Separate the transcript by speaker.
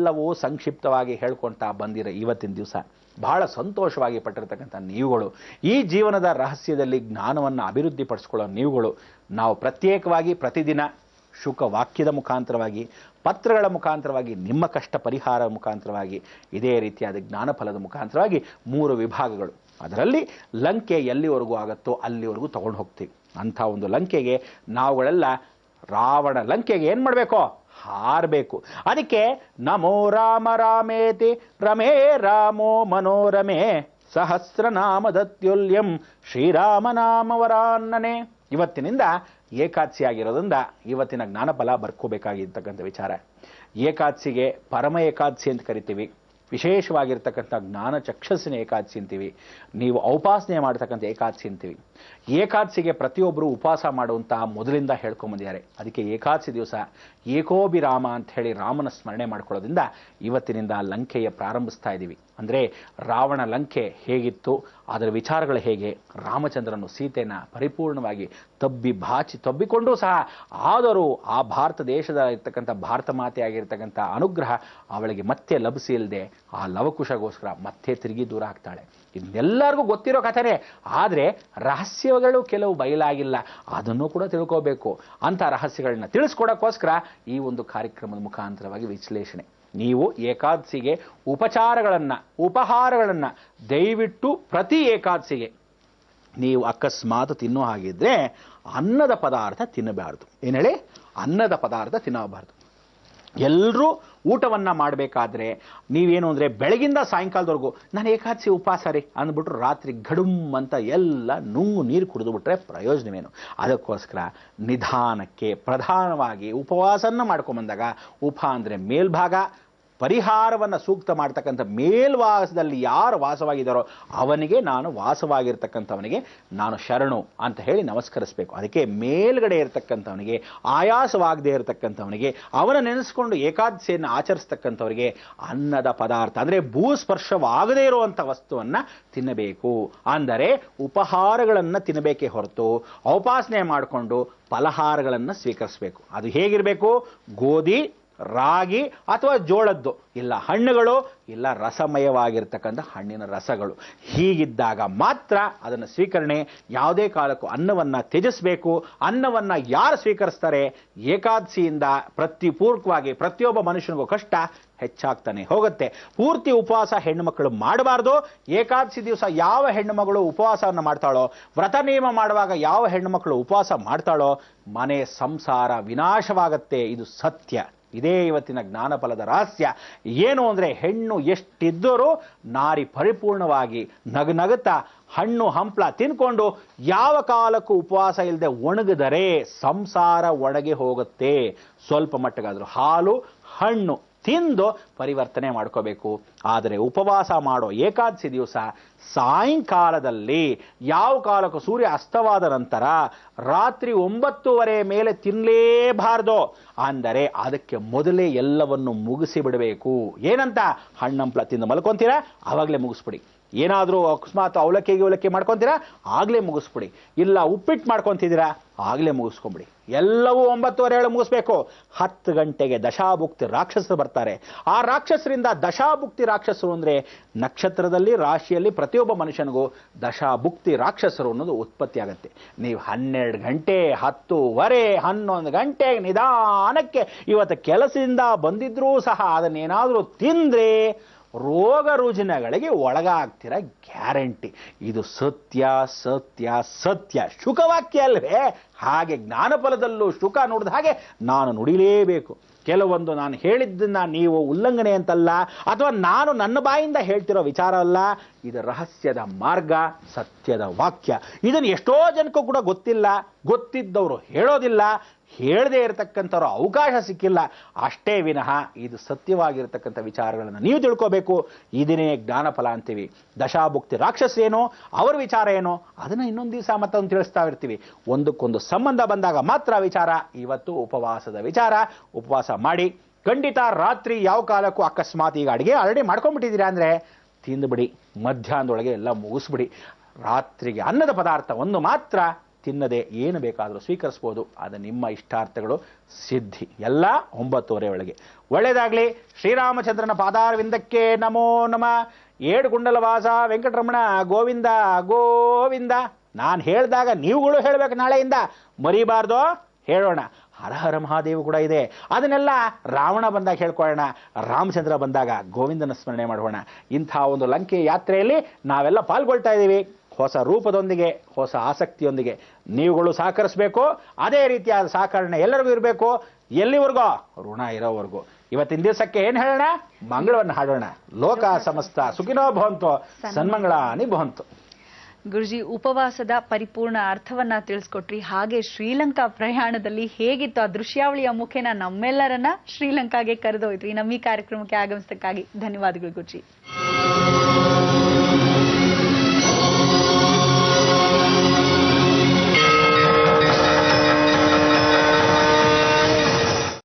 Speaker 1: ಎಲ್ಲವೂ ಸಂಕ್ಷಿಪ್ತವಾಗಿ ಹೇಳ್ಕೊಳ್ತಾ ಬಂದಿರೋ ಇವತ್ತಿನ ದಿವಸ ಬಹಳ ಸಂತೋಷವಾಗಿ ಪಟ್ಟಿರ್ತಕ್ಕಂಥ ನೀವುಗಳು, ಈ ಜೀವನದ ರಹಸ್ಯದಲ್ಲಿ ಜ್ಞಾನವನ್ನು ಅಭಿವೃದ್ಧಿಪಡಿಸ್ಕೊಳ್ಳೋ ನೀವುಗಳು, ನಾವು ಪ್ರತ್ಯೇಕವಾಗಿ ಪ್ರತಿದಿನ ಶುಕ ವಾಕ್ಯದ ಮುಖಾಂತರವಾಗಿ, ಪತ್ರಗಳ ಮುಖಾಂತರವಾಗಿ, ನಿಮ್ಮ ಕಷ್ಟ ಪರಿಹಾರ ಮುಖಾಂತರವಾಗಿ, ಇದೇ ರೀತಿಯಾದ ಜ್ಞಾನಫಲದ ಮುಖಾಂತರವಾಗಿ 3 ವಿಭಾಗಗಳು, ಅದರಲ್ಲಿ ಲಂಕೆ ಎಲ್ಲಿವರೆಗೂ ಆಗುತ್ತೋ ಅಲ್ಲಿವರೆಗೂ ತಗೊಂಡು ಹೋಗ್ತೀವಿ. ಅಂಥ ಒಂದು ಲಂಕೆಗೆ ನಾವುಗಳೆಲ್ಲ ರಾವಣ ಲಂಕೆಗೆ ಏನು ಮಾಡಬೇಕು? ಹಾರಬೇಕು. ಅದಕ್ಕೆ ನಮೋ ರಾಮ ರಾಮೇತಿ ರಮೇ ರಾಮೋ ಮನೋರಮೆ ಸಹಸ್ರನಾಮದತ್ಯುಲ್ಯಂ ಶ್ರೀರಾಮನಾಮವರಾನ್ನನೆ. ಇವತ್ತಿನಿಂದ ಏಕಾದಶಿ ಆಗಿರೋದ್ರಿಂದ ಇವತ್ತಿನ ಜ್ಞಾನಫಲ ಬರ್ಕೋಬೇಕಾಗಿರ್ತಕ್ಕಂಥ ವಿಚಾರ. ಏಕಾದಶಿಗೆ ಪರಮ ಏಕಾದಶಿ ಅಂತ ಕರಿತೀವಿ, ವಿಶೇಷವಾಗಿರ್ತಕ್ಕಂಥ ಜ್ಞಾನ ಚಕ್ಷಸ್ಸಿನ ಏಕಾದಶಿ ಅಂತೀವಿ, ನೀವು ಔಪಾಸನೆ ಮಾಡ್ತಕ್ಕಂಥ ಏಕಾದಶಿ ಅಂತೀವಿ. ಏಕಾದಶಿಗೆ ಪ್ರತಿಯೊಬ್ಬರು ಉಪವಾಸ ಮಾಡುವಂಥ ಮೊದಲಿಂದ ಹೇಳ್ಕೊಂಬಂದಿದ್ದಾರೆ. ಅದಕ್ಕೆ ಏಕಾದಶಿ ದಿವಸ ಏಕೋಭಿರಾಮ ಅಂತ ಹೇಳಿ ರಾಮನ ಸ್ಮರಣೆ ಮಾಡ್ಕೊಳ್ಳೋದ್ರಿಂದ ಇವತ್ತಿನಿಂದ ಲಂಕೆಯ ಪ್ರಾರಂಭಿಸ್ತಾ ಇದ್ದೀವಿ. ಅಂದರೆ ರಾವಣ ಲಂಕೆ ಹೇಗಿತ್ತು, ಅದರ ವಿಚಾರಗಳು ಹೇಗೆ, ರಾಮಚಂದ್ರನು ಸೀತೆಯನ್ನು ಪರಿಪೂರ್ಣವಾಗಿ ತಬ್ಬಿಕೊಂಡೂ ಸಹ ಆದರೂ ಆ ಭಾರತ ದೇಶದ ಇರ್ತಕ್ಕಂಥ ಭಾರತ ಮಾತೆ ಆಗಿರ್ತಕ್ಕಂಥ ಅನುಗ್ರಹ ಅವಳಿಗೆ ಮತ್ತೆ ಲಭಿಸಿಲ್ಲದೆ ಆ ಲವಕುಶಗೋಸ್ಕರ ಮತ್ತೆ ತಿರುಗಿ ದೂರ ಆಗ್ತಾಳೆ. ಇದನ್ನೆಲ್ಲರಿಗೂ ಗೊತ್ತಿರೋ ಕಥೆನೇ, ಆದರೆ ರಹಸ್ಯಗಳು ಕೆಲವು ಬಯಲಾಗಿಲ್ಲ, ಅದನ್ನು ಕೂಡ ತಿಳ್ಕೋಬೇಕು. ಅಂಥ ರಹಸ್ಯಗಳನ್ನ ತಿಳಿಸ್ಕೊಡೋಕ್ಕೋಸ್ಕರ ಈ ಒಂದು ಕಾರ್ಯಕ್ರಮದ ಮುಖಾಂತರವಾಗಿ ವಿಶ್ಲೇಷಣೆ. ನೀವು ಏಕಾದಶಿಗೆ ಉಪಹಾರಗಳನ್ನು ದಯವಿಟ್ಟು ಪ್ರತಿ ಏಕಾದಶಿಗೆ ನೀವು ಅಕಸ್ಮಾತ್ ತಿನ್ನೋ ಹಾಗಿದ್ರೆ ಅನ್ನದ ಪದಾರ್ಥ ತಿನ್ನಬಾರ್ದು. ಏನು ಹೇಳಿ? ಅನ್ನದ ಪದಾರ್ಥ ತಿನ್ನಬಾರ್ದು. ಎಲ್ಲರೂ ಊಟವನ್ನು ಮಾಡಬೇಕಾದ್ರೆ ನೀವೇನು ಅಂದರೆ ಬೆಳಗಿಂದ ಸಾಯಂಕಾಲದವರೆಗೂ ನಾನು ಏಕಾದಶಿ ಉಪವಾಸ ರೀ ಅಂದ್ಬಿಟ್ರು ರಾತ್ರಿ ಗಡುಮ್ ಅಂತ ಎಲ್ಲ ನುಂಗು ನೀರು ಕುಡಿದು ಬಿಟ್ರೆ ಪ್ರಯೋಜನವೇನು? ಅದಕ್ಕೋಸ್ಕರ ನಿಧಾನಕ್ಕೆ ಪ್ರಧಾನವಾಗಿ ಉಪವಾಸನ ಮಾಡ್ಕೊಂಬಂದಾಗ, ಉಪ ಅಂದರೆ ಮೇಲ್ಭಾಗ, ಪರಿಹಾರವನ್ನು ಸೂಕ್ತ ಮಾಡ್ತಕ್ಕಂಥ ಮೇಲ್ವಾಸದಲ್ಲಿ ಯಾರು ವಾಸವಾಗಿದ್ದಾರೋ ಅವನಿಗೆ ನಾನು ವಾಸವಾಗಿರ್ತಕ್ಕಂಥವನಿಗೆ ನಾನು ಶರಣು ಅಂತ ಹೇಳಿ ನಮಸ್ಕರಿಸಬೇಕು. ಅದಕ್ಕೆ ಮೇಲ್ಗಡೆ ಇರತಕ್ಕಂಥವನಿಗೆ, ಆಯಾಸವಾಗದೇ ಇರತಕ್ಕಂಥವನಿಗೆ, ಅವನ ನೆನೆಸ್ಕೊಂಡು ಏಕಾದಶಿಯನ್ನು ಆಚರಿಸ್ತಕ್ಕಂಥವರಿಗೆ ಅನ್ನದ ಪದಾರ್ಥ ಅಂದರೆ ಭೂಸ್ಪರ್ಶವಾಗದೇ ಇರುವಂಥ ವಸ್ತುವನ್ನು ತಿನ್ನಬೇಕು. ಅಂದರೆ ಉಪಹಾರಗಳನ್ನು ತಿನ್ನಬೇಕೇ ಹೊರತು ಔಪಾಸನೆ ಮಾಡಿಕೊಂಡು ಫಲಹಾರಗಳನ್ನು ಸ್ವೀಕರಿಸಬೇಕು. ಅದು ಹೇಗಿರಬೇಕು? ಗೋಧಿ, ರಾಗಿ ಅಥವಾ ಜೋಳದ್ದು, ಇಲ್ಲ ಹಣ್ಣುಗಳು, ಇಲ್ಲ ರಸಮಯವಾಗಿರ್ತಕ್ಕಂಥ ಹಣ್ಣಿನ ರಸಗಳು. ಹೀಗಿದ್ದಾಗ ಮಾತ್ರ ಅದನ್ನು ಸ್ವೀಕರಣೆ. ಯಾವುದೇ ಕಾಲಕ್ಕೂ ಅನ್ನವನ್ನು ತ್ಯಜಿಸಬೇಕು. ಅನ್ನವನ್ನು ಯಾರು ಸ್ವೀಕರಿಸ್ತಾರೆ, ಏಕಾದಶಿಯಿಂದ ಪ್ರತಿಪೂರ್ವಕವಾಗಿ ಪ್ರತಿಯೊಬ್ಬ ಮನುಷ್ಯನಿಗೂ ಕಷ್ಟ ಹೆಚ್ಚಾಗ್ತಾನೆ ಹೋಗುತ್ತೆ. ಪೂರ್ತಿ ಉಪವಾಸ ಹೆಣ್ಣು ಮಕ್ಕಳು ಮಾಡಬಾರ್ದು. ಏಕಾದಶಿ ದಿವಸ ಯಾವ ಹೆಣ್ಣು ಮಗಳು ಉಪವಾಸವನ್ನು ಮಾಡ್ತಾಳೋ, ವ್ರತ ನಿಯಮ ಮಾಡುವಾಗ ಯಾವ ಹೆಣ್ಣು ಮಕ್ಕಳು ಉಪವಾಸ ಮಾಡ್ತಾಳೋ, ಮನೆ ಸಂಸಾರ ವಿನಾಶವಾಗತ್ತೆ. ಇದು ಸತ್ಯ. ಇದೇ ಇವತ್ತಿನ ಜ್ಞಾನಫಲದ ರಹಸ್ಯ. ಏನು ಅಂದರೆ ಹೆಣ್ಣು ಎಷ್ಟಿದ್ದರೂ ನಾರಿ ಪರಿಪೂರ್ಣವಾಗಿ ನಗುತ್ತಾ ಹಣ್ಣು ಹಂಪ್ಲ ತಿನ್ಕೊಂಡು ಯಾವ ಕಾಲಕ್ಕೂ ಉಪವಾಸ ಇಲ್ಲದೆ ಒಣಗಿದರೆ ಸಂಸಾರ ಒಣಗಿ ಹೋಗುತ್ತೆ. ಸ್ವಲ್ಪ ಮಟ್ಟಿಗಾದರೂ ಹಾಲು ಹಣ್ಣು ತಿಂದು ಪರಿವರ್ತನೆ ಮಾಡ್ಕೋಬೇಕು. ಆದರೆ ಉಪವಾಸ ಮಾಡೋ ಏಕಾದಶಿ ದಿವಸ ಸಾಯಂಕಾಲದಲ್ಲಿ ಯಾವ ಕಾಲಕ್ಕೂ ಸೂರ್ಯ ಅಸ್ತವಾದ ನಂತರ ರಾತ್ರಿ 9:30 ಮೇಲೆ ತಿನ್ನಲೇಬಾರ್ದು. ಅಂದರೆ ಅದಕ್ಕೆ ಮೊದಲೇ ಎಲ್ಲವನ್ನು ಮುಗಿಸಿ ಬಿಡಬೇಕು. ಏನಂತ? ಹಣ್ಣಂಪ್ಲ ತಿಂದು ಮಲ್ಕೊಂತೀರಾ, ಆವಾಗಲೇ ಮುಗಿಸ್ಬಿಡಿ. ಏನಾದರೂ ಅಕಸ್ಮಾತ್ ಅವಲಕ್ಕಿ ಮಾಡ್ಕೊತೀರಾ, ಆಗಲೇ ಮುಗಿಸ್ಬಿಡಿ. ಇಲ್ಲ ಉಪ್ಪಿಟ್ಟು ಮಾಡ್ಕೊತಿದ್ದೀರಾ, ಆಗಲೇ ಮುಗಿಸ್ಕೊಂಬಿಡಿ. ಎಲ್ಲವೂ 9:30 ಮುಗಿಸ್ಬೇಕು. 10 ಗಂಟೆಗೆ ದಶಾಭುಕ್ತಿ ರಾಕ್ಷಸರು ಬರ್ತಾರೆ. ಆ ರಾಕ್ಷಸರಿಂದ ದಶಾಭುಕ್ತಿ ರಾಕ್ಷಸರು ಅಂದರೆ ನಕ್ಷತ್ರದಲ್ಲಿ ರಾಶಿಯಲ್ಲಿ ಪ್ರತಿಯೊಬ್ಬ ಮನುಷ್ಯನಿಗೂ ದಶಾಭುಕ್ತಿ ರಾಕ್ಷಸರು ಅನ್ನೋದು ಉತ್ಪತ್ತಿ ಆಗುತ್ತೆ. ನೀವು 12 ಗಂಟೆ 10:30 11 ಗಂಟೆಗೆ ನಿಧಾನಕ್ಕೆ ಇವತ್ತು ಕೆಲಸದಿಂದ ಬಂದಿದ್ರೂ ಸಹ ಅದನ್ನೇನಾದರೂ ತಿಂದರೆ ರೋಗ ರುಜಿನಗಳಿಗೆ ಒಳಗಾಗ್ತಿರ ಗ್ಯಾರಂಟಿ. ಇದು ಸತ್ಯ ಸತ್ಯ ಸತ್ಯ. ಶುಕವಾಕ್ಯ ಅಲ್ವೇ? ಹಾಗೆ ಜ್ಞಾನಫಲದಲ್ಲೂ ಶುಕ ನುಡಿದ ಹಾಗೆ ನಾನು ನುಡಿಲೇಬೇಕು. ಕೆಲವೊಂದು ನಾನು ಹೇಳಿದ್ದನ್ನ ನೀವು ಉಲ್ಲಂಘನೆ ಅಂತಲ್ಲ, ಅಥವಾ ನಾನು ನನ್ನ ಬಾಯಿಂದ ಹೇಳ್ತಿರೋ ವಿಚಾರ ಅಲ್ಲ. ಇದು ರಹಸ್ಯದ ಮಾರ್ಗ, ಸತ್ಯದ ವಾಕ್ಯ. ಇದನ್ನು ಎಷ್ಟೋ ಜನಕ್ಕೂ ಕೂಡ ಗೊತ್ತಿಲ್ಲ. ಗೊತ್ತಿದ್ದವರು ಹೇಳೋದಿಲ್ಲ, ಹೇಳದೇ ಇರತಕ್ಕಂಥವ್ರು ಅವಕಾಶ ಸಿಕ್ಕಿಲ್ಲ ಅಷ್ಟೇ ವಿನಃ ಇದು ಸತ್ಯವಾಗಿರತಕ್ಕಂಥ ವಿಚಾರಗಳನ್ನು ನೀವು ತಿಳ್ಕೋಬೇಕು. ಇದನ್ನೇ ಜ್ಞಾನಫಲ ಅಂತೀವಿ. ದಶಾಭುಕ್ತಿ ರಾಕ್ಷಸ ಏನೋ, ಅವರ ವಿಚಾರ ಏನೋ, ಅದನ್ನು ಇನ್ನೊಂದು ದಿವಸ ಮತ್ತೊಂದು ತಿಳಿಸ್ತಾ ಇರ್ತೀವಿ. ಒಂದಕ್ಕೊಂದು ಸಂಬಂಧ ಬಂದಾಗ ಮಾತ್ರ ವಿಚಾರ. ಇವತ್ತು ಉಪವಾಸದ ವಿಚಾರ. ಉಪವಾಸ ಮಾಡಿ ಖಂಡಿತ ರಾತ್ರಿ ಯಾವ ಕಾಲಕ್ಕೂ ಅಕಸ್ಮಾತ್ ಈಗ ಅಡುಗೆ ಆಲ್ರೆಡಿ ಮಾಡ್ಕೊಂಡ್ಬಿಟ್ಟಿದ್ದೀರಾ ಅಂದರೆ ತಿಂದುಬಿಡಿ. ಮಧ್ಯಾಹ್ನದೊಳಗೆ ಎಲ್ಲ ಮುಗಿಸ್ಬಿಡಿ. ರಾತ್ರಿಗೆ ಅನ್ನದ ಪದಾರ್ಥ ಒಂದು ಮಾತ್ರ ತಿನ್ನದೆ ಏನು ಬೇಕಾದರೂ ಸ್ವೀಕರಿಸ್ಬೋದು. ಅದು ನಿಮ್ಮ ಇಷ್ಟಾರ್ಥಗಳು ಸಿದ್ಧಿ. ಎಲ್ಲ 9:30 ಒಳಗೆ. ಒಳ್ಳೆಯದಾಗಲಿ. ಶ್ರೀರಾಮಚಂದ್ರನ ಪಾದಾರವಿಂದಕ್ಕೆ ನಮೋ ನಮಃ. ಏಡುಗುಂಡಲ ವಾಸ ವೆಂಕಟರಮಣ ಗೋವಿಂದ ಗೋವಿಂದ. ನಾನು ಹೇಳಿದಾಗ ನೀವುಗಳು ಹೇಳಬೇಕು, ನಾಳೆಯಿಂದ ಮರಿಬಾರ್ದು, ಹೇಳೋಣ. ಹರ ಹರ ಮಹಾದೇವ ಕೂಡ ಇದೆ, ಅದನ್ನೆಲ್ಲ ರಾವಣ ಬಂದಾಗ ಹೇಳ್ಕೊಳ್ಳೋಣ, ರಾಮಚಂದ್ರ ಬಂದಾಗ ಗೋವಿಂದನ ಸ್ಮರಣೆ ಮಾಡೋಣ. ಇಂಥ ಒಂದು ಲಂಕೆ ಯಾತ್ರೆಯಲ್ಲಿ ನಾವೆಲ್ಲ ಪಾಲ್ಗೊಳ್ತಾ ಇದ್ದೀವಿ. ಹೊಸ ರೂಪದೊಂದಿಗೆ, ಹೊಸ ಆಸಕ್ತಿಯೊಂದಿಗೆ ನೀವುಗಳು ಸಹಕರಿಸಬೇಕು. ಅದೇ ರೀತಿಯಾದ ಸಹಕರಣೆ ಎಲ್ಲರಿಗೂ ಇರಬೇಕು. ಎಲ್ಲಿವರೆಗೂ? ಋಣ ಇರೋವರೆಗೂ. ಇವತ್ತಿನ ದಿವಸಕ್ಕೆ ಏನು ಹೇಳೋಣ? ಮಂಗಳವನ್ನು ಹಾಡೋಣ. ಲೋಕ ಸಮಸ್ತ ಸುಖಿನೋ ಭವಂತು, ಸನ್ಮಂಗಳಾನಿ ಭವಂತು.
Speaker 2: ಗುರುಜಿ, ಉಪವಾಸದ ಪರಿಪೂರ್ಣ ಅರ್ಥವನ್ನ ತಿಳಿಸ್ಕೊಟ್ರಿ. ಹಾಗೆ ಶ್ರೀಲಂಕಾ ಪ್ರಯಾಣದಲ್ಲಿ ಹೇಗಿತ್ತು ಆ ದೃಶ್ಯಾವಳಿಯ ಮುಖೇನ ನಮ್ಮೆಲ್ಲರನ್ನ ಶ್ರೀಲಂಕಾಗೆ ಕರೆದೊಯ್ದ್ರಿ. ನಮ್ಮ ಈ ಕಾರ್ಯಕ್ರಮಕ್ಕೆ ಆಗಮಿಸಕ್ಕಾಗಿ ಧನ್ಯವಾದಗಳು ಗುರುಜಿ.